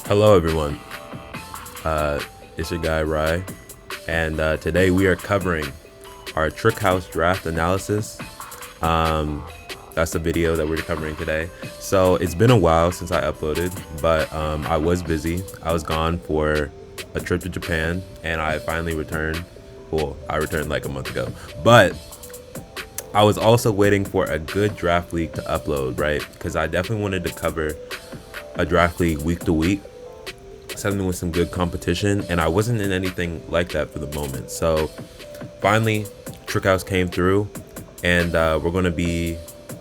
Hello, everyone. Uh, it's your guy Rye, and today we are covering our Trick House draft analysis. Um, that's the video that we're covering today. So it's been a while since I uploaded, but I was busy. I was gone for a trip to Japan, and I finally returned. Well, I returned like a month ago, but I was also waiting for a good draft league to upload, right? Because I definitely wanted to cover a draft league week to week, something with some good competition, and I wasn't in anything like that for the moment. So finally, Trickhouse came through, and we're going to be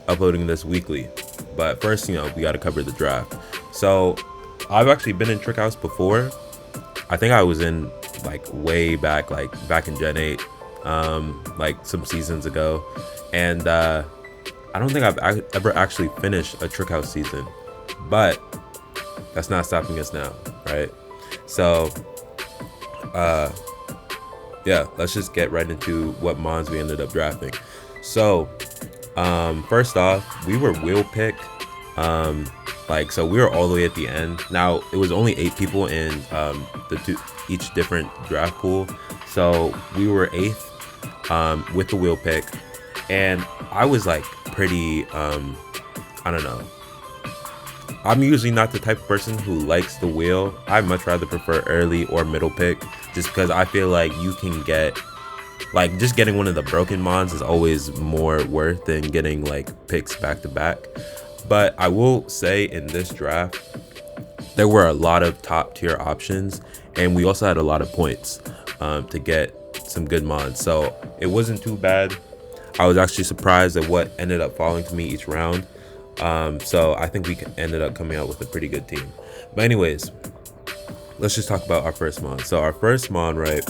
uploading this weekly. But first, we got to cover the draft. So I've actually been in Trickhouse before. I think I was in like way back, like back in Gen 8, like some seasons ago. And I don't think I've ever actually finished a Trickhouse season, but that's not stopping us now, right? So yeah, let's just get right into what mons we ended up drafting. So first off, we were wheel pick. So we were all the way at the end. Now it was only 8 people in each different draft pool, so we were 8th with the wheel pick, and I was like pretty I don't know. I'm usually not the type of person who likes the wheel. I much rather prefer early or middle pick, just because I feel like you can get, like, just getting one of the broken mons is always more worth than getting like picks back to back. But I will say in this draft, there were a lot of top tier options, and we also had a lot of points to get some good mons. So it wasn't too bad. I was actually surprised at what ended up falling to me each round. So I think we ended up coming out with a pretty good team. But anyways, let's just talk about our first mon. So our first mon, right,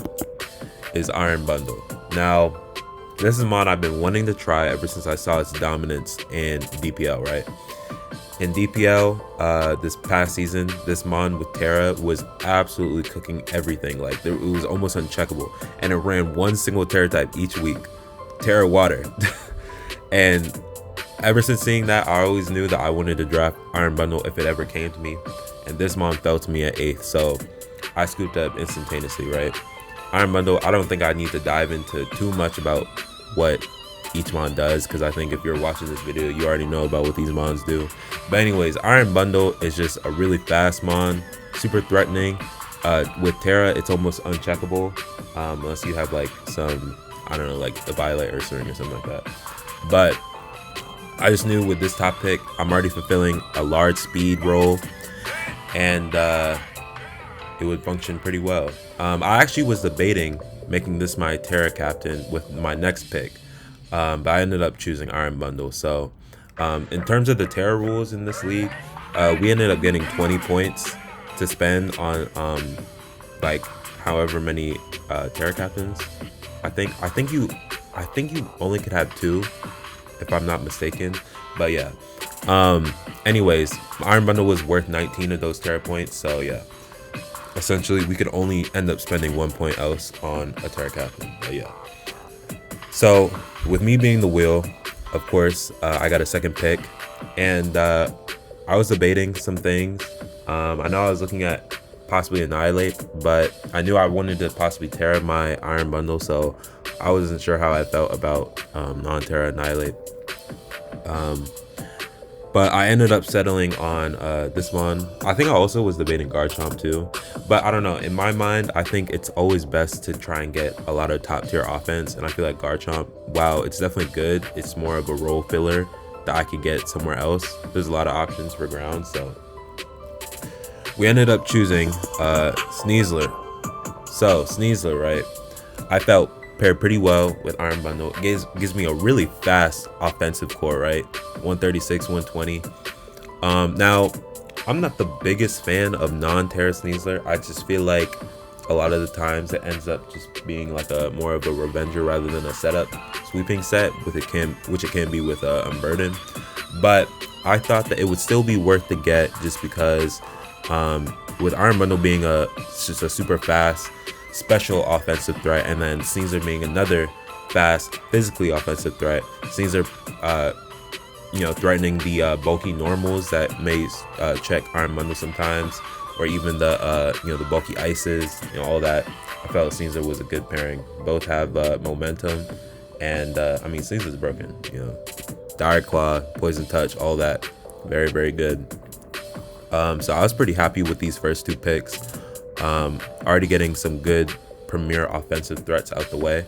is Iron Bundle. Now, this is a mon I've been wanting to try ever since I saw its dominance in DPL, right? In DPL, this past season, this mon with Terra was absolutely cooking everything. Like, it was almost uncheckable. And it ran one single Terra type each week. Terra Water. And ever since seeing that, I always knew that I wanted to draft Iron Bundle if it ever came to me. And this mon fell to me at 8th, so I scooped up instantaneously, right? Iron Bundle, I don't think I need to dive into too much about what each mon does, because I think if you're watching this video, you already know about what these mons do. But anyways, Iron Bundle is just a really fast mon, super threatening. With Terra, it's almost uncheckable, unless you have like some, I don't know, like the Violet Earth Ring or something like that. But I just knew with this top pick, I'm already fulfilling a large speed role, and it would function pretty well. I actually was debating making this my Terra captain with my next pick, but I ended up choosing Iron Bundle. So in terms of the Terra rules in this league, we ended up getting 20 points to spend on like however many Terra captains. I think you only could have 2, if I'm not mistaken. But yeah, anyways, Iron Bundle was worth 19 of those Terra points, so yeah, essentially we could only end up spending 1 point else on a Terra captain. But yeah, so with me being the wheel, of course, I got a second pick, and I was debating some things. I know I was looking at possibly Annihilate, but I knew I wanted to possibly Terra my Iron Bundle, so I wasn't sure how I felt about non-Terra Annihilate. But I ended up settling on this one. I think I also was debating Garchomp too, but I don't know. In my mind, I think it's always best to try and get a lot of top tier offense, and I feel like Garchomp, while it's definitely good, it's more of a role filler that I could get somewhere else. There's a lot of options for ground, so we ended up choosing Sneasler. So Sneasler, right, I felt paired pretty well with Iron Bundle. It gives me a really fast offensive core, right? 136, 120. Now, I'm not the biggest fan of non-Terra Sneasler. I just feel like a lot of the times it ends up just being like a more of a Revenger rather than a setup sweeping set, which it can be with Unburden. But I thought that it would still be worth to get, just because with Iron Bundle being just a super fast special offensive threat, and then Sneasler being another fast physically offensive threat. Sneasler threatening the bulky normals that may check Iron Bundle sometimes. or even the the bulky ices, all that. I felt Sneasler was a good pairing. Both have momentum, and I mean Sneasler's broken. Dire Claw, Poison Touch, all that, very very good. So I was pretty happy with these first two picks. Already getting some good premier offensive threats out the way.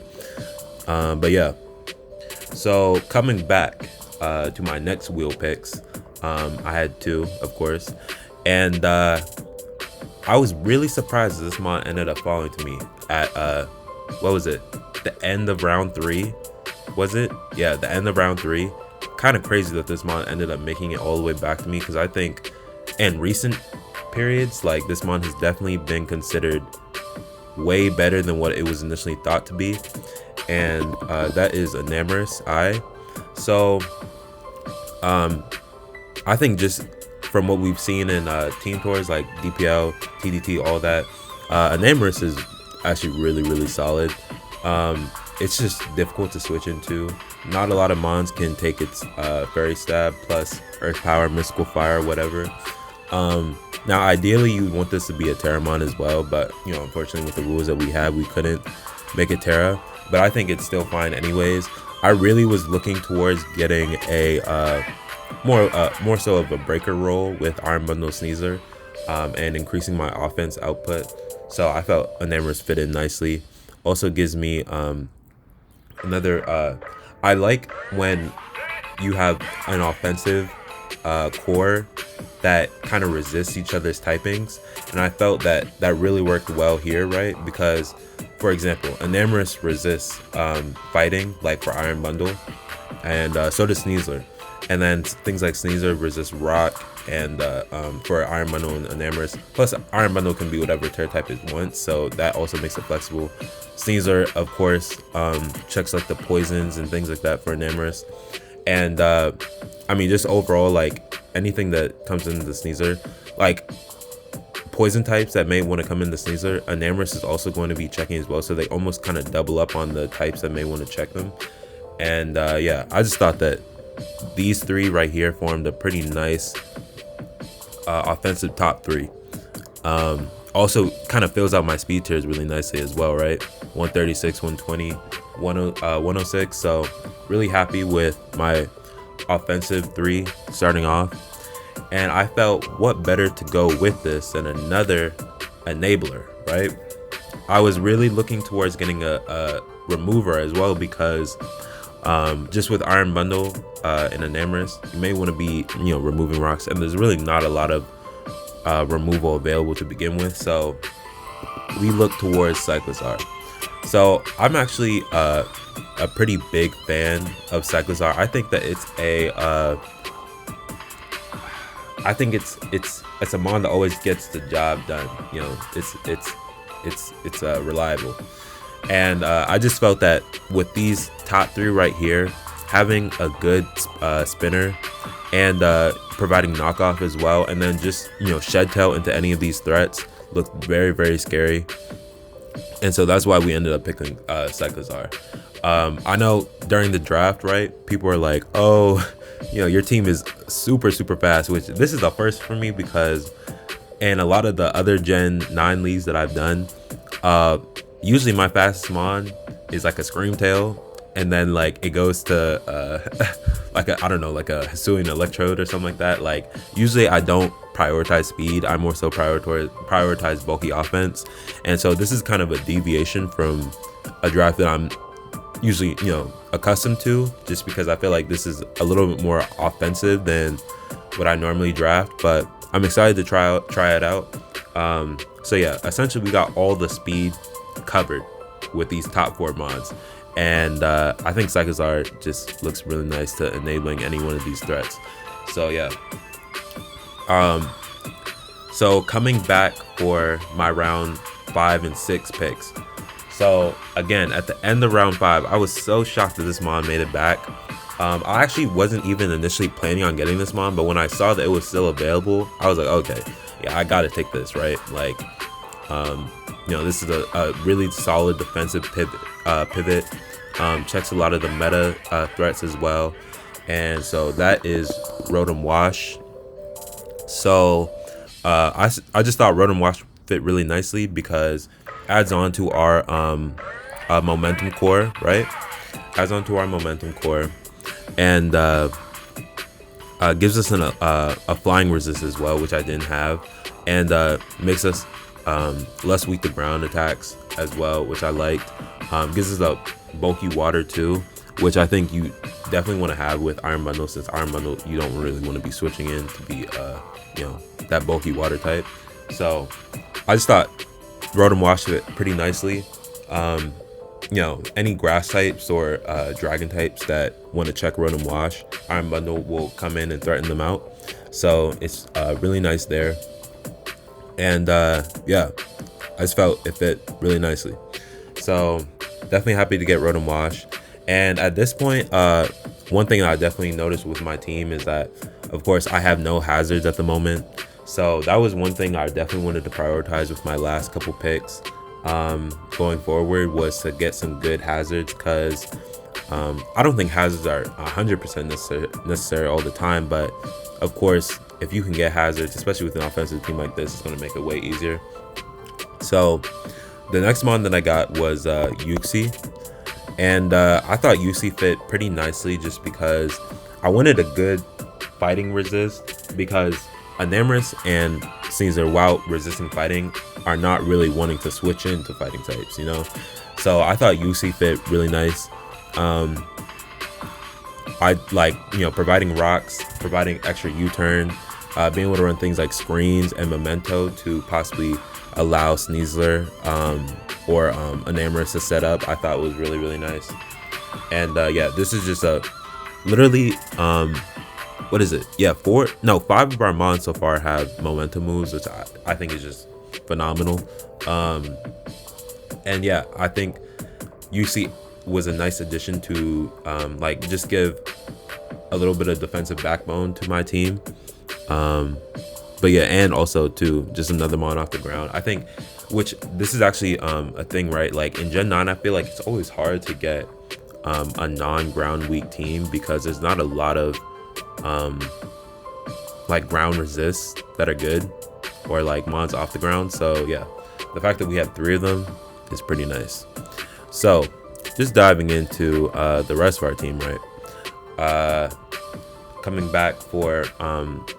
But yeah, so coming back to my next wheel picks, I had two, of course, and I was really surprised that this mon ended up falling to me at what was it? The end of round 3, was it? Yeah, the end of round 3. Kind of crazy that this mon ended up making it all the way back to me, because I think in recent periods, like, this mon has definitely been considered way better than what it was initially thought to be, and that is Enamorous Eye. So I think just from what we've seen in team tours like DPL, TDT, all that, Enamorous is actually really really solid. It's just difficult to switch into. Not a lot of mons can take its Fairy Stab plus Earth Power, Mystical Fire, whatever. Now ideally you want this to be a Terramon as well, but unfortunately with the rules that we had, we couldn't make it Terra, but I think it's still fine anyways. I really was looking towards getting a more so of a breaker roll with Iron Bundle Sneasler, and increasing my offense output, so I felt Enamorous fit in nicely. Also gives me another I like when you have an offensive core that kind of resists each other's typings, and I felt that really worked well here, right? Because, for example, Enamorous resists fighting, like for Iron Bundle, and so does Sneasler. And then things like Sneasler resist Rock, and for Iron Bundle and Enamorous. Plus, Iron Bundle can be whatever Terra type it wants, so that also makes it flexible. Sneasler, of course, checks like the poisons and things like that for Enamorous. And I mean, just overall, like, anything that comes into the Sneasler, like poison types that may want to come in the Sneasler, Enamorous is also going to be checking as well, so they almost kind of double up on the types that may want to check them. And yeah, I just thought that these three right here formed a pretty nice offensive top 3. Also kind of fills out my speed tiers really nicely as well, right? 136, 120, 106. So really happy with my offensive 3 starting off. And I felt, what better to go with this than another enabler, right? I was really looking towards getting a remover as well, because just with Iron Bundle and Enamorous, you may want to be removing rocks, and there's really not a lot of removal available to begin with, so we look towards Cyclizar. So I'm actually a pretty big fan of Cyclizar. I think that it's it's a mon that always gets the job done. It's reliable. And I just felt that with these top 3 right here, having a good spinner and providing knockoff as well, and then just shed tail into any of these threats looked very very scary. And so that's why we ended up picking Cyclizar. I know during the draft, right, people are like, oh, your team is super super fast, which this is a first for me, because in a lot of the other Gen 9 leagues that I've done, usually my fastest mon is like a Screamtail, and then like it goes to like a Hisuian Electrode or something like that. Like, usually I don't prioritize speed, I more so prioritize bulky offense. And so this is kind of a deviation from a draft that I'm usually accustomed to, just because I feel like this is a little bit more offensive than what I normally draft, but I'm excited to try it out. So yeah, essentially we got all the speed covered with these top 4 mods, and I think Cyclizar just looks really nice to enabling any one of these threats. So yeah, so coming back for my round 5 and 6 picks. So again, at the end of round 5, I was so shocked that this mon made it back. I actually wasn't even initially planning on getting this mon, but when I saw that it was still available, I was like, okay, yeah, I gotta take this, right? Like, this is a really solid defensive pivot. Checks a lot of the meta threats as well, and so that is Rotom Wash. So I just thought Rotom Wash fit really nicely because adds on to our momentum core, right? Adds on to our momentum core, and gives us a flying resist as well, which I didn't have, and makes us less weak to ground attacks as well, which I liked. Gives us a bulky water too, which I think you definitely want to have with Iron Bundle, since Iron Bundle you don't really want to be switching in to be that bulky water type. So I just thought Rotom washed it pretty nicely. Any grass types or dragon types that want to check Rotom Wash, Iron Bundle will come in and threaten them out. So it's really nice there. And yeah, I just felt it fit really nicely. So definitely happy to get Rotom Wash. And at this point, one thing I definitely noticed with my team is that, of course, I have no hazards at the moment. So that was one thing I definitely wanted to prioritize with my last couple picks. Going forward was to get some good hazards, because I don't think hazards are 100% necessary all the time, but of course if you can get hazards, especially with an offensive team like this, it's going to make it way easier. So the next mon that I got was Uxie, and I thought Uxie fit pretty nicely just because I wanted a good fighting resist, because Enamorus and Caesar, while resisting fighting, are not really wanting to switch into fighting types, so I thought Uxie fit really nice. I like providing rocks, providing extra U-turn, being able to run things like screens and memento to possibly allow Sneasler or Enamorus to set up. I thought was really, really nice. And yeah, this is just a literally what is it? Yeah, 5 of our mons so far have momentum moves, which I think is just phenomenal. And yeah, I think UC was a nice addition to just give a little bit of defensive backbone to my team. But yeah, and also too, just another mon off the ground. I think, which this is actually a thing, right? Like in Gen 9, I feel like it's always hard to get a non-ground weak team, because there's not a lot of ground resists that are good, or like mons off the ground. So yeah, the fact that we have 3 of them is pretty nice. So just diving into the rest of our team, right? Coming back for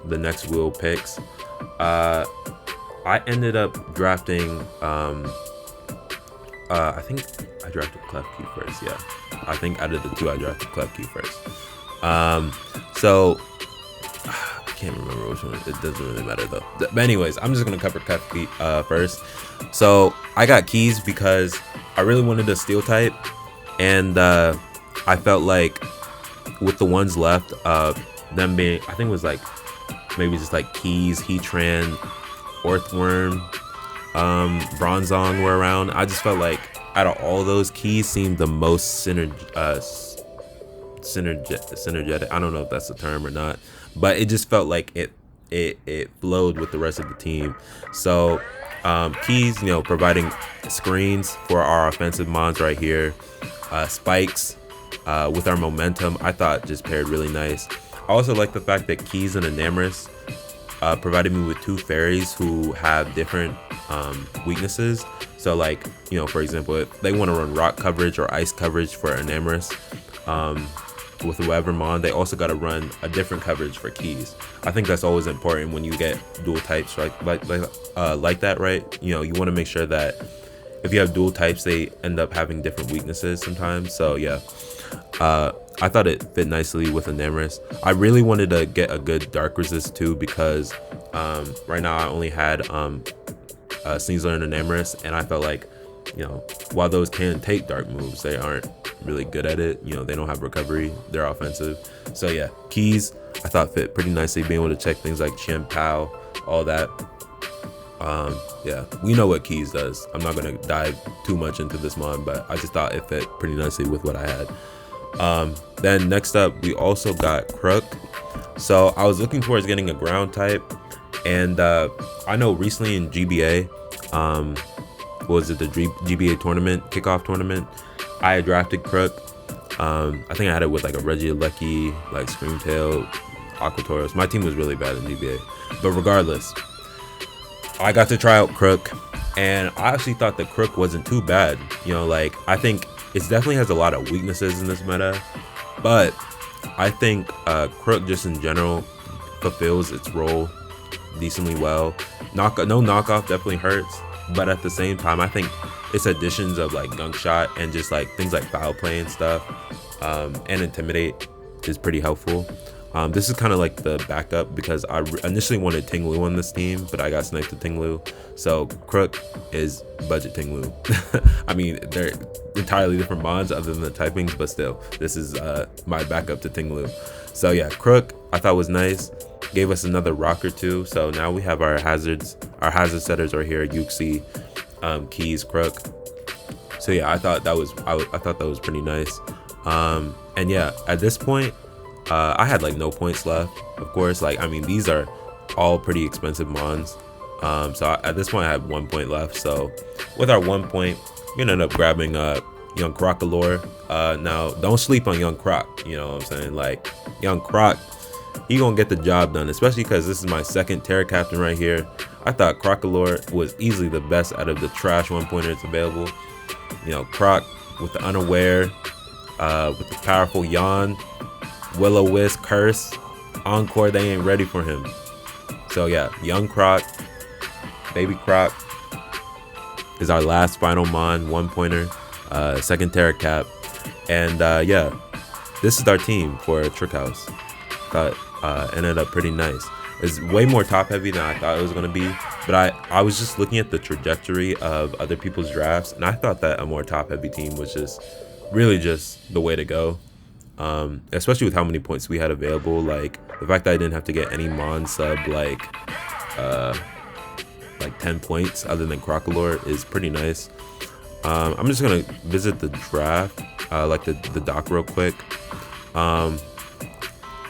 the next wheel picks, I ended up drafting I think I drafted Klefki first. Yeah, I think out of the 2 I drafted Klefki first. So I can't remember which one. It doesn't really matter though. But anyways, I'm just gonna cover Klefki first. So I got Keys because I really wanted a steel type, and I felt like with the ones left, them being, I think it was like maybe just like Keys, Heatran, Earthworm, Bronzong were around. I just felt like out of all those, Keys seemed the most synergetic. I don't know if that's the term or not, but it just felt like it flowed with the rest of the team. So Keys, providing screens for our offensive mons right here, spikes with our momentum, I thought just paired really nice. I also like the fact that Keys and Enamorus provided me with 2 fairies who have different weaknesses. So like, for example, if they want to run rock coverage or ice coverage for Enamorus, with whoever mon, they also got to run a different coverage for Keys. I think that's always important when you get dual types like that, right? You want to make sure that if you have dual types, they end up having different weaknesses sometimes. So yeah, I thought it fit nicely with Enamorus. I really wanted to get a good dark resist too, because right now I only had Sneasler and Enamorus, and I felt like, while those can take dark moves, they aren't really good at it. They don't have recovery, they're offensive. So yeah, Keys I thought fit pretty nicely, being able to check things like Chien Pao, all that. Yeah, we know what Keys does. I'm not gonna dive too much into this mon, but I just thought it fit pretty nicely with what I had. Then next up, we also got Crook. So I was looking towards getting a ground type, and I know recently in GBA, what was it, the GBA tournament, kickoff tournament, I had drafted Crook. I think I had it with like a Regieleki, like Screamtail, Aquatoros. My team was really bad in GBA, but regardless, I got to try out Crook, and I actually thought that Crook wasn't too bad. You know, like I think it definitely has a lot of weaknesses in this meta, but I think Crook just in general fulfills its role decently well. No knockoff definitely hurts, but at the same time, I think its additions of like gunk shot and just like things like foul play and stuff, and intimidate is pretty helpful. This is kind of like the backup because I initially wanted Tinglu on this team, but I got sniped to Tinglu. So Crook is budget Tinglu. I mean, they're entirely different mods other than the typings, but still, this is my backup to Tinglu. So yeah, Crook I thought was nice. Gave us another rock or two. So now we have our hazards. Our hazard setters are here: Yuxi, Keys, Crook. So yeah, I thought that was pretty nice. And yeah, at this point, I had like no points left. Of course, like I mean, these are all pretty expensive mons. So at this point, I have 1 point left. So with our 1 point, we're gonna end up grabbing Young Crocolore. Now, don't sleep on Young Croc. You know what I'm saying? Like Young Croc, he gonna get the job done, especially because this is my second Terra Captain right here. I thought Crocolore was easily the best out of the trash 1-pointers available. You know, Croc with the Unaware, with the powerful Yawn, Will-O-Wisp, Curse, Encore, they ain't ready for him. So yeah, Young Croc, Baby Croc is our last final mon, 1-pointer, second Terra Cap. And yeah, this is our team for Trick House. Thought ended up pretty nice. It's way more top heavy than I thought it was going to be, but I was just looking at the trajectory of other people's drafts, and I thought that a more top heavy team was just really just the way to go. Especially with how many points we had available. Like the fact that I didn't have to get any mon sub like 10 points other than Crocolore is pretty nice. I'm just gonna visit the draft, like the doc real quick.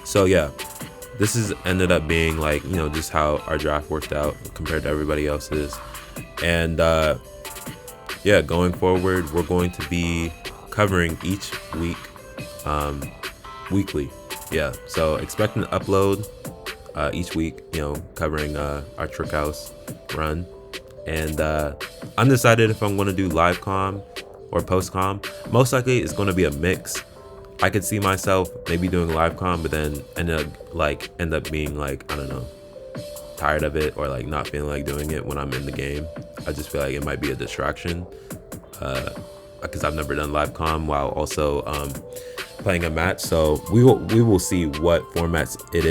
So yeah, this is ended up being like, you know, just how our draft worked out compared to everybody else's. And yeah, going forward, we're going to be covering each week weekly. Yeah, so expect an upload each week, you know, covering our Trick House run. And undecided if I'm going to do live com or post com. Most likely it's going to be a mix. I could see myself maybe doing live com, but then end up being like, I don't know, tired of it, or like not feeling like doing it when I'm in the game. I just feel like it might be a distraction because I've never done live com while also playing a match. So we will see what formats it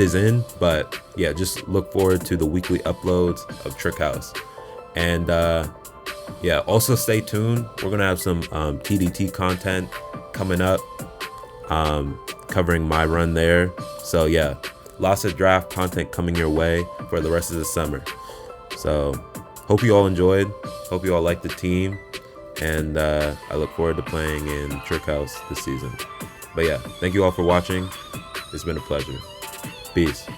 is in, but yeah, just look forward to the weekly uploads of Trick House. And yeah, also stay tuned. We're gonna have some TDT content coming up, covering my run there. So yeah, lots of draft content coming your way for the rest of the summer. So hope you all enjoyed, hope you all like the team, and I look forward to playing in Trick House this season. But yeah, thank you all for watching. It's been a pleasure. Peace.